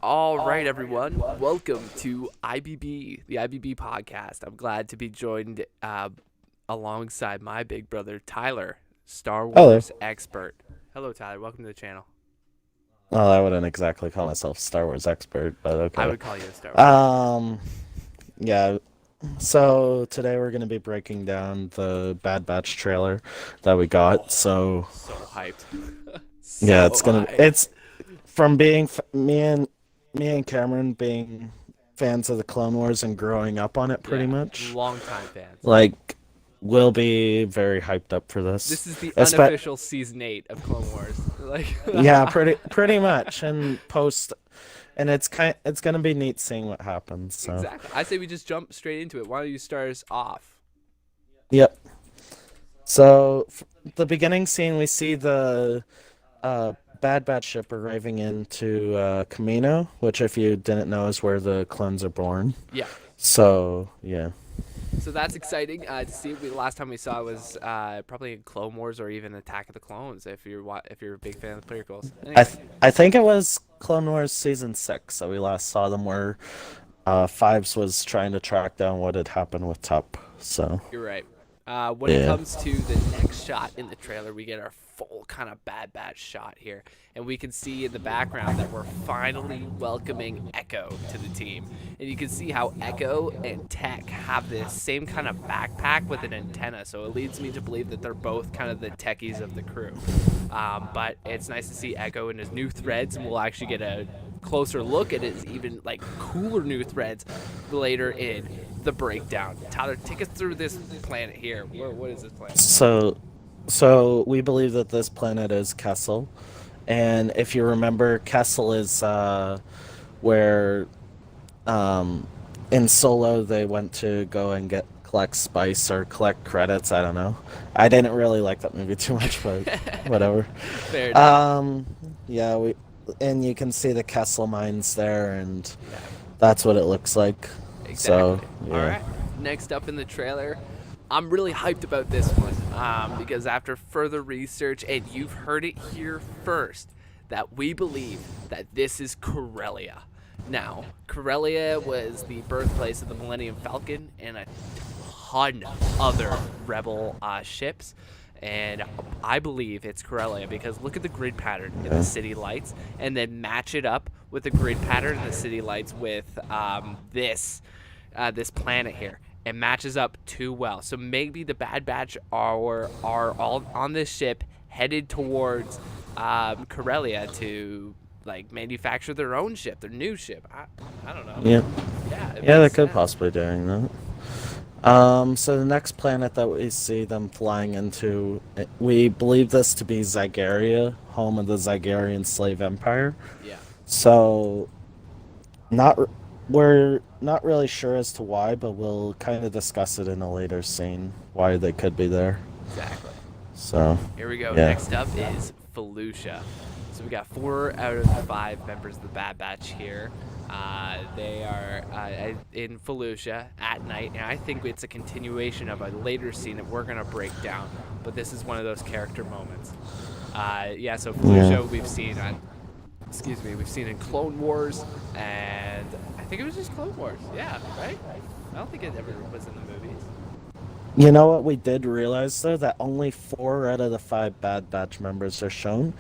All right, everyone. Welcome to IBB, the IBB podcast. I'm glad to be joined alongside my big brother, Tyler, Star Hello. Wars expert. Hello, Tyler. Welcome to the channel. Well, I wouldn't exactly call myself a Star Wars expert, but I okay. would call you a Star Wars expert. Um, yeah. So today we're gonna be breaking down the Bad Batch trailer that we got. So So hyped. yeah, So hyped. it's from being me and Cameron being fans of the Clone Wars and growing up on it pretty Yeah, much. longtime fans. Like, we'll be very hyped up for this. This is the Espe unofficial season 8 of Clone Wars. Like, Yeah, pretty much. And it's gonna be neat seeing what happens. So exactly. I say we just jump straight into it. Why don't you start us off? yep. So the beginning scene, we see the Bad Batch ship arriving into Camino, which, if you didn't know, is where the clones are born. Yeah. So yeah, So that's exciting to see. The last time we saw it was probably in Clone Wars or even Attack of the Clones. If you're a big fan of the prequels. Anyway, I think it was Clone Wars season 6 that we last saw them, where Fives was trying to track down what had happened with Tup. So you're right. When it yeah, comes to the next shot in the trailer, we get our full kind of Bad Batch shot here, and we can see in the background that we're finally welcoming Echo to the team. And you can see how Echo and Tech have this same kind of backpack with an antenna, so it leads me to believe that they're both kind of the techies of the crew. But it's nice to see Echo in his new threads, and we'll actually get a closer look at his even like cooler new threads later in the breakdown. Tyler, take us through this planet here. What is this planet? so we believe that this planet is Kessel, and if you remember, Kessel is where in Solo they went to go and collect spice or collect credits. I don't know. I didn't really like that movie too much, but whatever. Fair enough. Yeah, and you can see the Kessel mines there, and Yeah, that's what it looks like. So exactly. All yeah. right. Next up in the trailer, I'm really hyped about this one because after further research, and you've heard it here first, that we believe that this is Corellia. Now, Corellia was the birthplace of the Millennium Falcon and a ton of other Rebel ships. And I believe it's Corellia because look at the grid pattern in the Yeah. city lights, and then match it up with the grid pattern in the city lights with this planet here. It matches up too well. So maybe the Bad Batch are all on this ship headed towards Corellia to like manufacture their own ship, their new ship. I don't know. Yeah. Yeah, it Yeah, they makes could sense. possibly doing that. So the next planet that we see them flying into, we believe this to be Zygaria, home of the Zygarian slave empire. Yeah, So not r- we're not really sure as to why, but we'll kind of discuss it in a later scene why they could be there. exactly. So Here we go. yeah, Next up is Felucia. So we got 4 out of the 5 members of the Bad Batch here. They are in Felucia at night, and I think it's a continuation of a later scene that we're gonna break down. But this is one of those character moments. Yeah. So yeah. Felucia, we've seen in Clone Wars, and I think it was just Clone Wars. Yeah, right. I don't think it ever was in the movies. You know what we did realize though, that only 4 out of the 5 Bad Batch members are shown,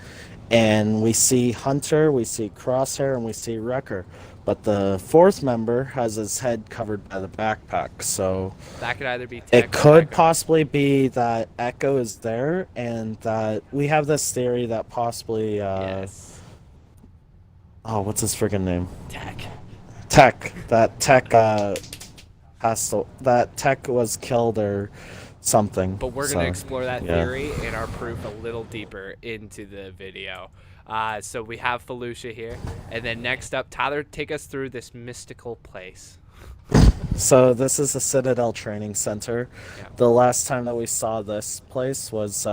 and we see Hunter, we see Crosshair, and we see Wrecker, but the fourth member has his head covered by the backpack. So That could either be it Tech or could Echo. possibly be that Echo is there, and that we have this theory that possibly Yes, oh, what's his freaking name? Tech. That Tech was killed or something. But we're going to So explore that yeah. theory and our proof a little deeper into the video. So we have Felucia here. And then next up, Tyler, take us through this mystical place. So this is a Citadel training center. Yeah. The last time that we saw this place was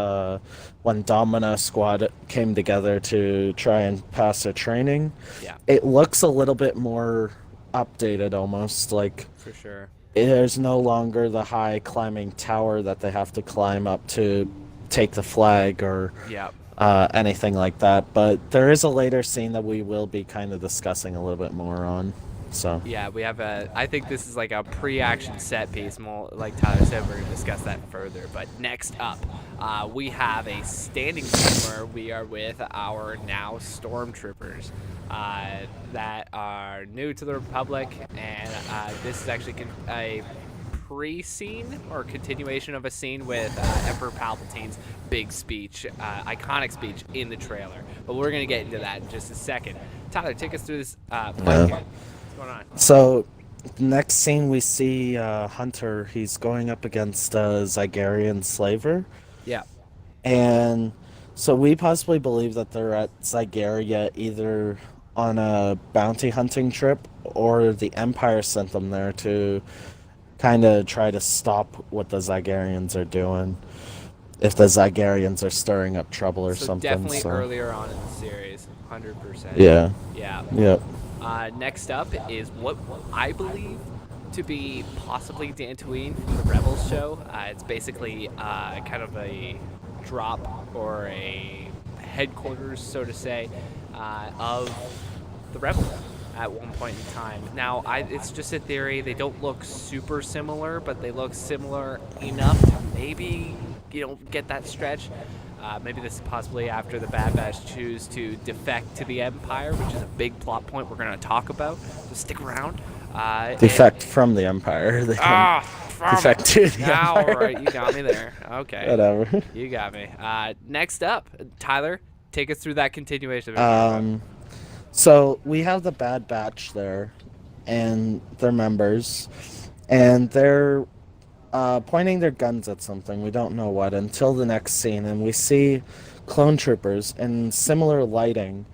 when Domino Squad came together to try and pass their training. Yeah, It looks a little bit more updated, almost like for sure. there's no longer the high climbing tower that they have to climb up to take the flag, or Yeah. anything like that. But there is a later scene that we will be kind of discussing a little bit more on. So Yeah, we have I think this is like a pre-action set piece. More like Tyler said, we're gonna discuss that further. But next up, we have a standing scene where we are with our now stormtroopers that are new to the Republic, and this is actually a pre-scene or continuation of a scene with Emperor Palpatine's big speech, iconic speech in the trailer. But we're gonna get into that in just a second. Tyler, take us through this fight here. What's going on? So, next scene we see Hunter. He's going up against a Zygerian slaver, Yeah. and so we possibly believe that they're at Zygeria either on a bounty hunting trip or the Empire sent them there to kind of try to stop what the Zygerians are doing. If the Zygerians are stirring up trouble or So something. definitely So earlier on in the series, 100%. yeah, Yeah. yep. Next up is what I believe to be possibly Dantooine from the Rebels show. It's basically kind of a drop or a headquarters, so to say, of the Rebels at one point in time. Now, it's just a theory. They don't look super similar, but they look similar enough to maybe, get that stretch. Maybe this is possibly after the Bad Batch choose to defect to the Empire, which is a big plot point we're going to talk about. So stick around. Defect from the Empire. They can defect to the All Empire. right, you got me there. Okay. Whatever. You got me. Next up, Tyler, take us through that continuation. Of So we have the Bad Batch there, and their members, and they're pointing their guns at something. We don't know what until the next scene, and we see clone troopers in similar lighting,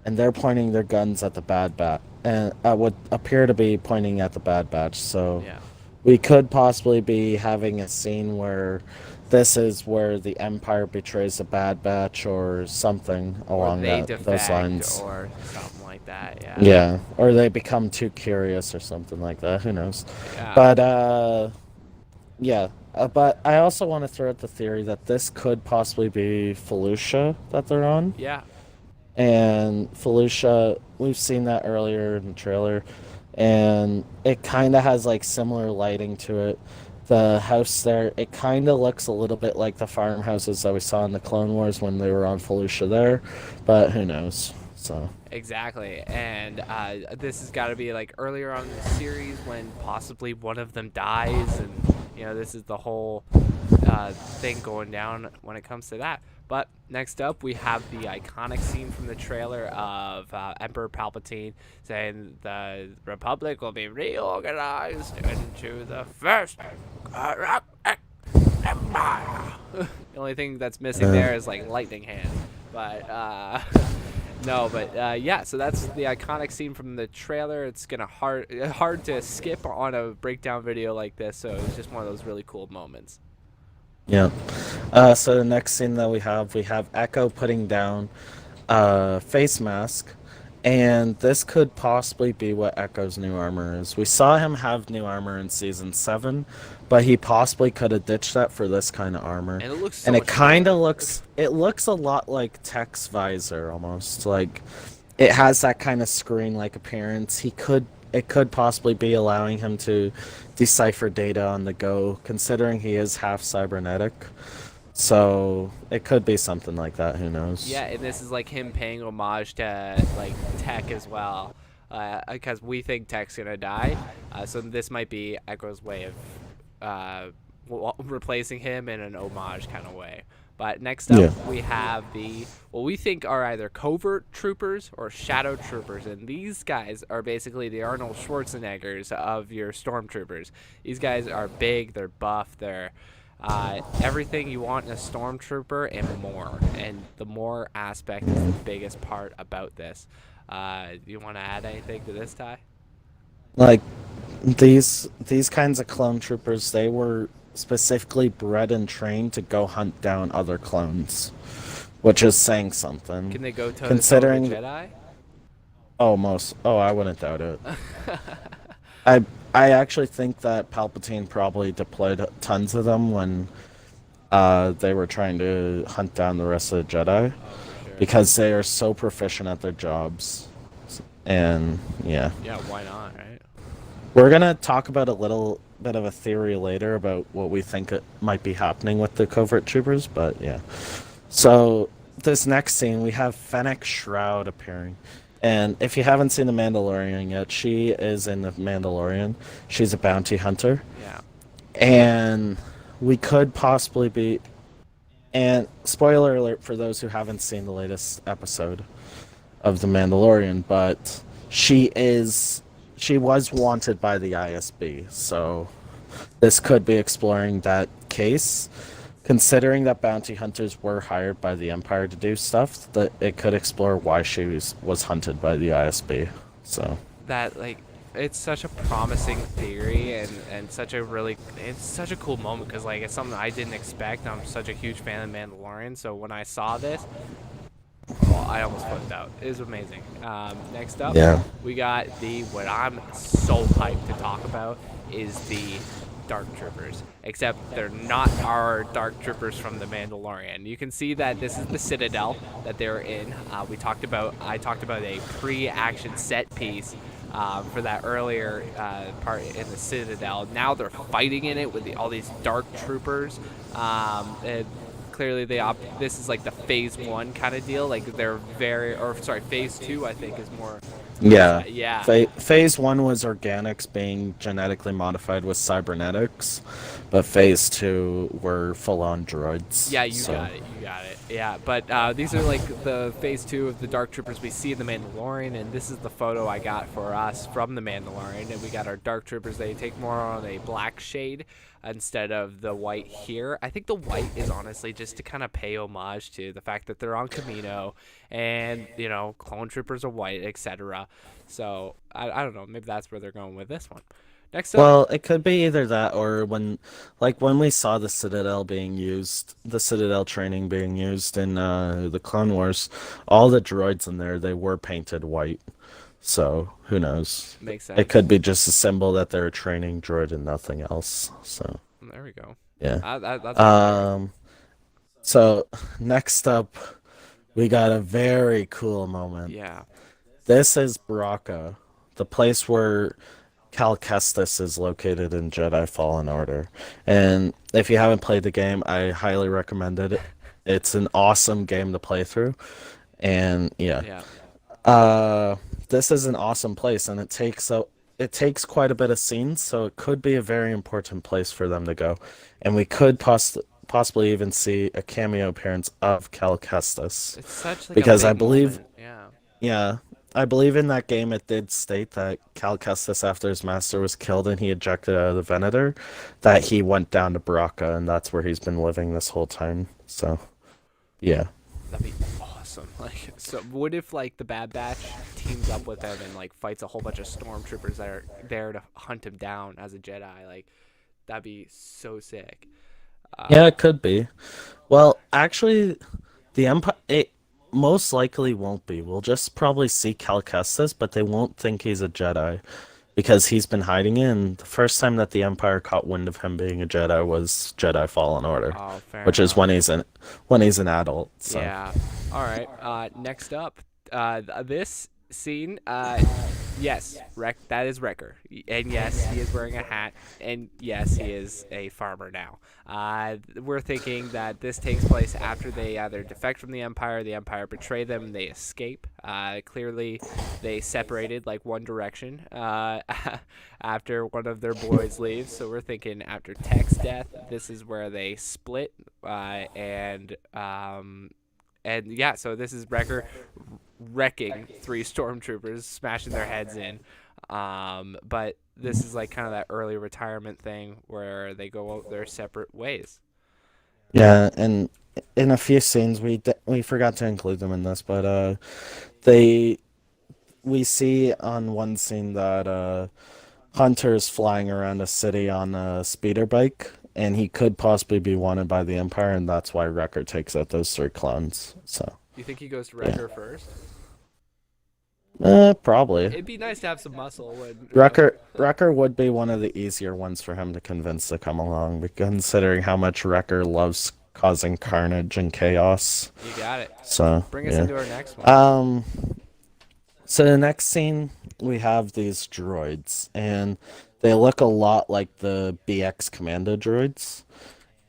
and they're pointing their guns at the Bad Batch, and would appear to be pointing at the Bad Batch. So Yeah. we could possibly be having a scene where this is where the Empire betrays the Bad Batch or something along they those defect lines. or something like that. Yeah. Yeah, or they become too curious or something like that. Who knows? Yeah. But yeah. But I also want to throw out the theory that this could possibly be Felucia that they're on. Yeah. And Felucia, we've seen that earlier in the trailer, and it kind of has like similar lighting to it. The house there, it kind of looks a little bit like the farmhouses that we saw in the Clone Wars when they were on Felucia there, but who knows? So Exactly, and this has got to be like earlier on in the series when possibly one of them dies, and this is the whole thing going down when it comes to that. But next up, we have the iconic scene from the trailer of Emperor Palpatine saying the Republic will be reorganized into the first Galactic Empire. The only thing that's missing there is like lightning hand, but. No, but yeah, so that's the iconic scene from the trailer. It's hard to skip on a breakdown video like this, so it's just one of those really cool moments. yeah. So the next scene that we have Echo putting down face mask, and this could possibly be what Echo's new armor is. We saw him have new armor in season 7, but he possibly could have ditched that for this kind of armor. And it looks so and it much kind of better. looks a lot like Tech's visor almost. Like it has that kind of screen-like appearance. It could possibly be allowing him to decipher data on the go, considering he is half cybernetic. So it could be something like that. Who knows? Yeah, and this is like him paying homage to like Tech as well, because we think Tech's gonna die. So this might be Echo's way of replacing him in an homage kind of way. But next up, we have what we think are either covert troopers or shadow troopers, and these guys are basically the Arnold Schwarzeneggers of your stormtroopers. These guys are big, they're buff, they're everything you want in a stormtrooper and more. And the more aspect is the biggest part about this. Do you want to add anything to this, Ty? Like these kinds of clone troopers, they were specifically bred and trained to go hunt down other clones, which is saying something. Can they go toe considering to toe with Jedi? I wouldn't doubt it. I actually think that Palpatine probably deployed tons of them when they were trying to hunt down the rest of the Jedi Oh, for sure. because they are so proficient at their jobs. And yeah, Yeah, why not, right? we're gonna talk about a little bit of a theory later about what we think it might be happening with the covert troopers, but yeah. So this next scene, we have Fennec Shroud appearing. And if you haven't seen The Mandalorian yet, she is in The Mandalorian. She's a bounty hunter. Yeah. And we could possibly be. And spoiler alert for those who haven't seen the latest episode of The Mandalorian, but she was wanted by the ISB, so this could be exploring that case. Considering that bounty hunters were hired by the Empire to do stuff, that it could explore why she was hunted by the ISB. So That like it's such a promising theory and such a really it's such a cool moment because like it's something I didn't expect. I'm such a huge fan of Mandalorian, so when I saw this, well, I almost flipped out. It was amazing. Next up, yeah, we got the what I'm so hyped to talk about is the Dark Troopers. Except they're not our Dark Troopers from the Mandalorian. You can see that this is the Citadel that they're in. I talked about a pre-action set piece for that earlier part in the Citadel. Now they're fighting in it with all these Dark Troopers. And clearly this is like the phase 1 kind of deal, like they're phase 2 I think is more. yeah. Yeah. Phase 1 was organics being genetically modified with cybernetics, but phase 2 were full-on droids. Yeah, you got it. Yeah, but these are like the phase 2 of the Dark Troopers we see in the Mandalorian, and this is the photo I got for us from the Mandalorian, and we got our Dark Troopers. They take more on a black shade instead of the white here. I think the white is honestly just to kind of pay homage to the fact that they're on Camino, and clone troopers are white, etc. So I don't know, maybe that's where they're going with this one. Next up. Well, it could be either that or when we saw the Citadel being used, the Citadel training being used in the Clone Wars, all the droids in there, they were painted white. So, who knows? Makes sense. It could be just a symbol that they're a training droid and nothing else. So, There we go. yeah. That's So, next up, we got a very cool moment. yeah. This is Baraka, the place where Cal Kestis is located in Jedi Fallen Order. And if you haven't played the game, I highly recommend it. It's an awesome game to play through. And yeah. Yeah. This is an awesome place, and it takes quite a bit of scenes, so it could be a very important place for them to go. And we could possibly even see a cameo appearance of Cal Kestis. It's such like because a I big believe moment. yeah, I believe in that game it did state that Cal Kestis, after his master was killed and he ejected out of the Venator, that he went down to Baraka, and that's where he's been living this whole time. So, yeah. That'd be awesome. Like, so what if like the Bad Batch teams up with him and like fights a whole bunch of stormtroopers that are there to hunt him down as a Jedi? Like, that'd be so sick. Yeah, it could be. Well, actually, the Empire, it most likely won't be. We'll just probably see Cal Kestis, but they won't think he's a Jedi because he's been hiding in. The first time that the Empire caught wind of him being a Jedi was Jedi Fallen Order, Oh, fair which is enough. when he's an adult. So. Yeah. All right. Next up, this scene. Yes, that is Wrecker, and yes, he is wearing a hat, and yes, he is a farmer now. We're thinking that this takes place after they either defect from the Empire betray them, and they escape. Clearly, they separated like one direction after one of their boys leaves. So we're thinking after Tech's death, this is where they split, and yeah, so this is Wrecker wrecking 3 stormtroopers, smashing their heads in. But this is like kind of that early retirement thing where they go out their separate ways. Yeah, and in a few scenes we forgot to include them in this, but they we see on one scene that Hunter's flying around a city on a speeder bike, and he could possibly be wanted by the Empire, and that's why Wrecker takes out those 3 clones. So, You think he goes to yeah. Wrecker first? Probably. It'd be nice to have some muscle when Wrecker would be one of the easier ones for him to convince to come along, considering how much Wrecker loves causing carnage and chaos. You got it. So Bring us yeah. into our next one. Um. So the next scene, we have these droids, and they look a lot like the BX Commando droids.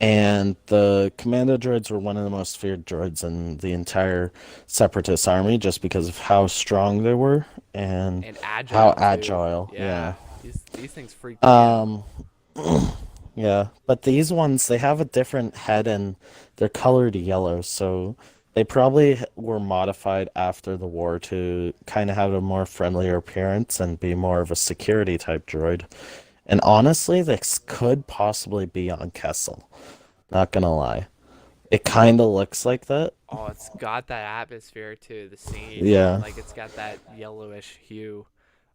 And the Commando droids were one of the most feared droids in the entire Separatist army, just because of how strong they were and And how agile too. agile. Yeah. Yeah. These things freak me out. Um. Yeah, but these ones, they have a different head and they're colored yellow, so they probably were modified after the war to kind of have a more friendlier appearance and be more of a security type droid. And honestly, this could possibly be on Kessel. Not gonna lie. It kind of looks like that. Oh, it's got that atmosphere to the scene. Yeah. Like it's got that yellowish hue.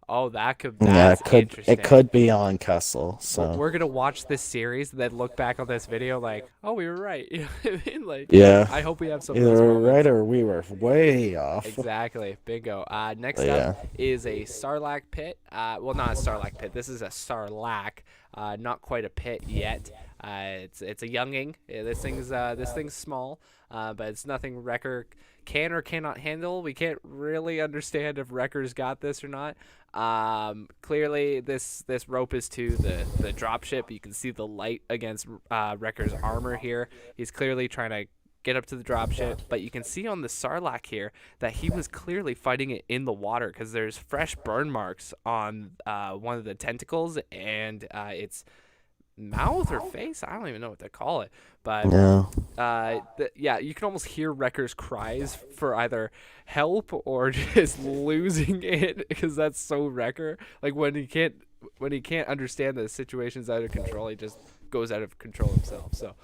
Oh, Yeah, that's it interesting. could be on Kessel, so We're gonna watch this series and then look back on this video like, oh, we were right. You know what I mean? Like, yeah. I hope we have some of Either those we're right moments. or we were way off. Exactly. Bingo. Next But up yeah. is a Sarlacc Pit. Well, not a Sarlacc Pit. This is a Sarlacc. Not quite a pit yet. It's a younging. This thing's small, but it's nothing Wrecker can or cannot handle. We can't really understand if Wrecker's got this or not. Clearly, this rope is to the dropship. You can see the light against Wrecker's armor here. He's clearly trying to get up to the dropship, but you can see on the Sarlacc here that he was clearly fighting it in the water because there's fresh burn marks on one of the tentacles and its mouth or face. I don't even know what to call it, but Yeah. yeah, you can almost hear Wrecker's cries for either help or just losing it because that's so Wrecker. Like when he can't understand the situation's out of control, he just goes out of control himself. So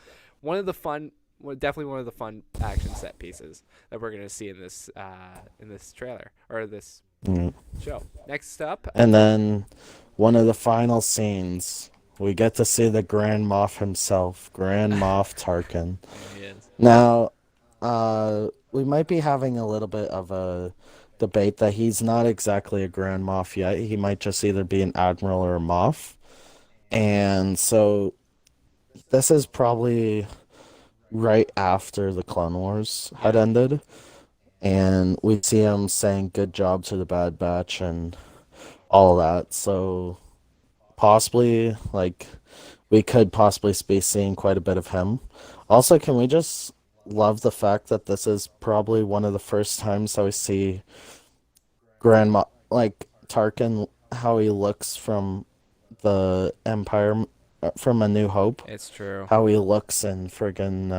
definitely one of the fun action set pieces that we're gonna see in this trailer or this Mm. show. Next up, And then one of the final scenes, we get to see the Grand Moff himself, Grand Moff Tarkin. he is. Now, we might be having a little bit of a debate that he's not exactly a Grand Moff yet. He might just either be an Admiral or a Moff. And so this is probably right after the Clone Wars had ended. And we see him saying good job to the Bad Batch and all that. So possibly, like, we could possibly be seeing quite a bit of him. Also, can we just love the fact that this is probably one of the first times that we see Grandma, like, Tarkin, how he looks from the Empire, from A New Hope, It's true. how he looks in friggin'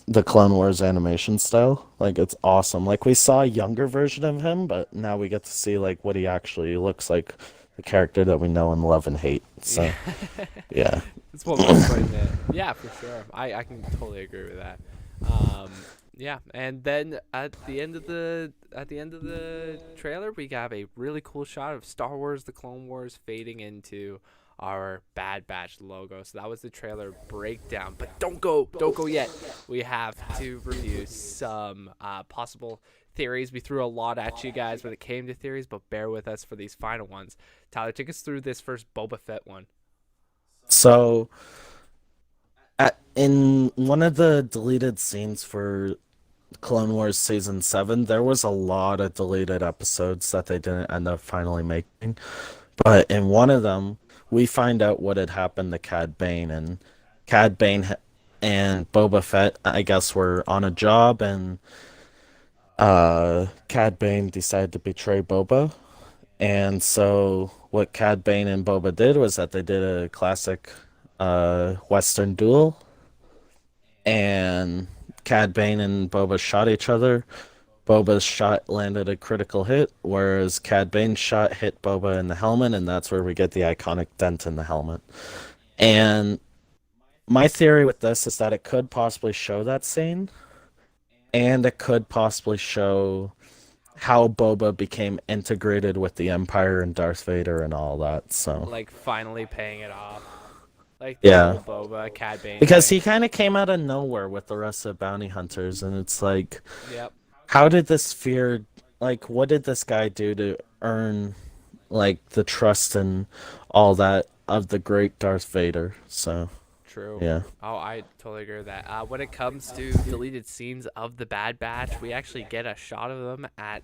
the Clone Wars animation style. Like, it's awesome. Like, we saw a younger version of him, but now we get to see, like, what he actually looks like, the character that we know and love and hate. So, yeah. It's one more point there. Yeah, for sure. I can totally agree with that. Yeah, and then at the end of the trailer, we have a really cool shot of Star Wars: The Clone Wars fading into our Bad Batch logo. So that was the trailer breakdown. But don't go yet. We have to review some possible theories. We threw a lot at you guys when it came to theories, but bear with us for these final ones. Tyler, take us through this first Boba Fett one. So, in one of the deleted scenes for Clone Wars Season 7, there was a lot of deleted episodes that they didn't end up finally making. But in one of them, we find out what had happened to Cad Bane, and Cad Bane and Boba Fett, I guess, were on a job, and Cad Bane decided to betray Boba. And so what Cad Bane and Boba did was that they did a classic Western duel, and Cad Bane and Boba shot each other. Boba's shot landed a critical hit, whereas Cad Bane's shot hit Boba in the helmet, and that's where we get the iconic dent in the helmet. And my theory with this is that it could possibly show that scene, and it could possibly show how Boba became integrated with the Empire and Darth Vader and all that. So Like finally paying it off. Like the yeah, whole Boba Cad Bane because thing. he kind of came out of nowhere with the rest of the bounty hunters, and it's like, Yep. how did this fear, like, what did this guy do to earn, like, the trust and all that of the great Darth Vader? So True. Yeah. Oh, I totally agree with that. When it comes to deleted scenes of the Bad Batch, we actually get a shot of them at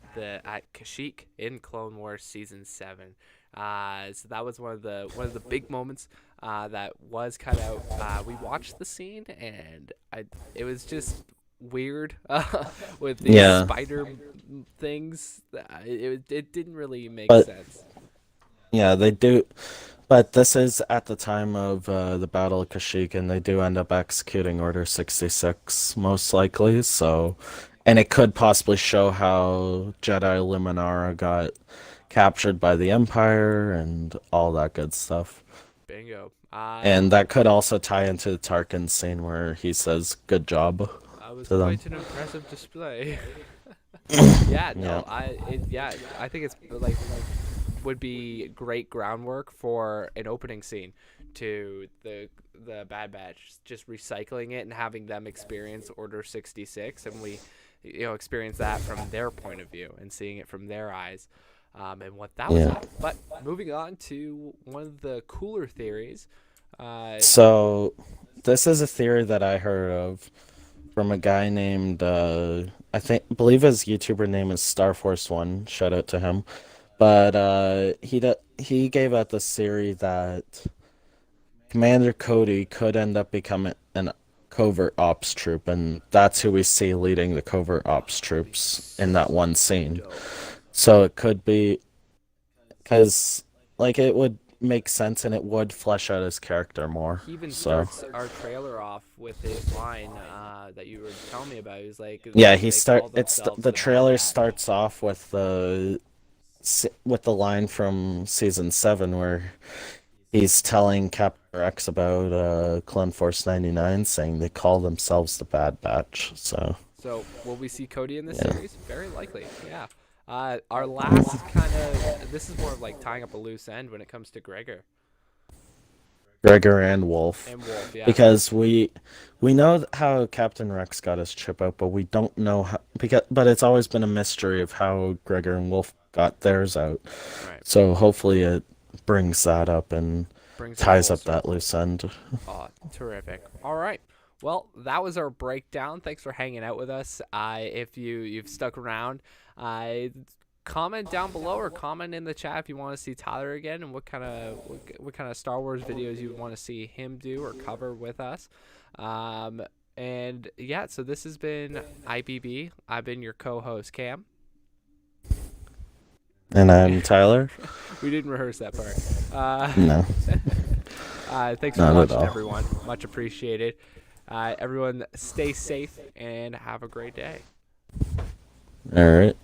Kashyyyk in Clone Wars season 7. So that was one of the big moments that was cut out. We watched the scene and it was just weird with these Yeah. spider things. It didn't really make But sense. yeah, they do. But this is at the time of the Battle of Kashyyyk, and they do end up executing Order 66, most likely. So, and it could possibly show how Jedi Luminara got captured by the Empire and all that good stuff. Bingo. And that could also tie into the Tarkin scene where he says, "Good job" I was to them. quite an impressive display. Yeah, no, Yeah. I think it's like would be great groundwork for an opening scene to the Bad Batch, just recycling it and having them experience Order 66, and we experience that from their point of view and seeing it from their eyes, and what that was Yeah. like. But moving on to one of the cooler theories. So, this is a theory that I heard of from a guy named believe his YouTuber name is Starforce1. Shout out to him. But he gave out this theory that Commander Cody could end up becoming an covert ops troop, and that's who we see leading the covert ops troops in that one scene. So it could be because like it would make sense and it would flesh out his character more. He even So starts our trailer off with his line that you were telling me about. He was like, yeah, they call themselves the Bad trailer Batch. starts off with the line from season 7 where he's telling Captain Rex about Clone Force 99, saying they call themselves the Bad Batch. So So will we see Cody in this yeah. series? Very likely, yeah. Our last kind of this is more of like tying up a loose end when it comes to Gregor Gregor and Wolf. and Wolf, yeah. Because we know how Captain Rex got his chip out, but we don't know how, but it's always been a mystery of how Gregor and Wolf got theirs out. Right. So hopefully it brings that up and Brings it ties full up that circle. loose end. Oh, terrific. All right. Well, that was our breakdown. Thanks for hanging out with us. If you've stuck around, comment down below or comment in the chat if you want to see Tyler again and what kind of Star Wars videos you want to see him do or cover with us. And yeah, so this has been IBB. I've been your co-host Cam. And I'm Tyler. We didn't rehearse that part. No. Thanks for Not at watching, all. everyone. Much appreciated. Everyone, stay safe and have a great day. All right.